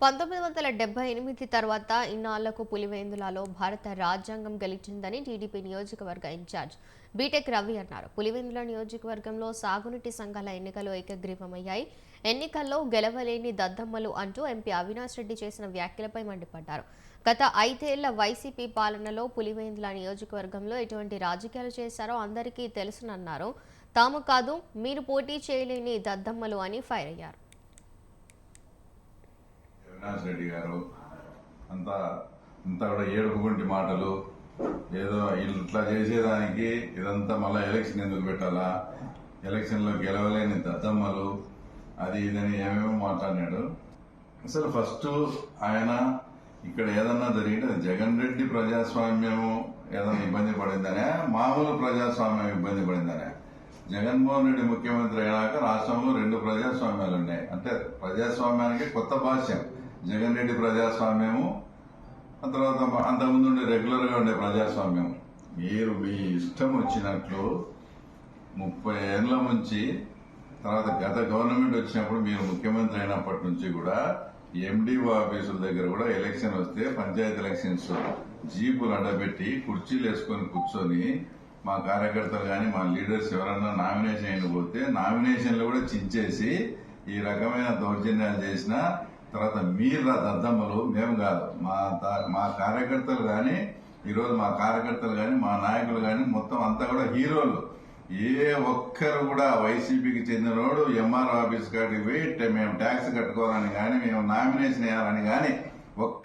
1978 తర్వాత ఇన్నాళ్లకు పులివెందులలో భారత రాజ్యాంగం గెలిచిందని టీడీపీ నియోజకవర్గ ఇన్ఛార్జ్ బీటెక్ రవి అన్నారు. పులివెందుల నియోజకవర్గంలో సాగునీటి సంఘాల ఎన్నికలు ఏకగ్రీవమయ్యాయి. ఎన్నికల్లో గెలవలేని దద్దమ్మలు అంటూ ఎంపీ అవినాష్ రెడ్డి చేసిన వ్యాఖ్యలపై మండిపడ్డారు. గత 5 ఏళ్ల వైసీపీ పాలనలో పులివెందుల నియోజకవర్గంలో ఎటువంటి రాజకీయాలు చేశారో అందరికీ తెలుసునన్నారు. తాము కాదు, మీరు పోటీ చేయలేని దద్దమ్మలు అని ఫైర్ అయ్యారు. అవినాష్ రెడ్డి గారు అంతా కూడా ఏడుపుకుంటి మాటలు, ఏదో ఇట్లా చేసేదానికి ఇదంతా మళ్ళీ ఎలక్షన్ ఎందుకు పెట్టాలా, ఎలక్షన్లో గెలవలేని దద్దమ్మలు, అది ఇదని ఏమేమో మాట్లాడినాడు. అసలు ఫస్ట్ ఆయన ఇక్కడ ఏదన్నా జరిగితే జగన్ రెడ్డి ప్రజాస్వామ్యము ఏదన్నా ఇబ్బంది పడిందనే, మామూలు ప్రజాస్వామ్యం ఇబ్బంది పడిందనే. జగన్మోహన్ రెడ్డి ముఖ్యమంత్రి అయినాక రాష్ట్రంలో 2 ప్రజాస్వామ్యాలు ఉన్నాయి. అంటే ప్రజాస్వామ్యానికి కొత్త భాష్యం జగన్ రెడ్డి ప్రజాస్వామ్యము, ఆ తర్వాత అంతకుముందు రెగ్యులర్ గా ఉండే ప్రజాస్వామ్యం. మీరు మీ ఇష్టం వచ్చినట్లు 30 ఏళ్ల నుంచి, తర్వాత గత గవర్నమెంట్ వచ్చినప్పుడు మీరు ముఖ్యమంత్రి అయినప్పటి నుంచి కూడా ఎండిఓ ఆఫీసుల దగ్గర కూడా ఎలక్షన్ వస్తే పంచాయతీ ఎలక్షన్స్ జీపులు అడ్డబెట్టి కుర్చీలు వేసుకొని కూర్చొని మా కార్యకర్తలు కానీ మా లీడర్స్ ఎవరన్నా నామినేషన్ అయిపోతే నామినేషన్లు కూడా చించేసి ఈ రకమైన దౌర్జన్యాలు చేసిన తర్వాత మీరు దద్దమ్మలు, మేము కాదు. మా కార్యకర్తలు కానీ ఈరోజు మా కార్యకర్తలు కానీ మా నాయకులు కానీ మొత్తం అంతా కూడా హీరోలు. ఏ ఒక్కరు కూడా వైసీపీకి చెందినోడు ఎంఆర్ఓ ఆఫీస్ కాడికి పోయి మేము ట్యాక్స్ కట్టుకోవాలని కానీ మేము నామినేషన్ వేయాలని కానీ ఒక్క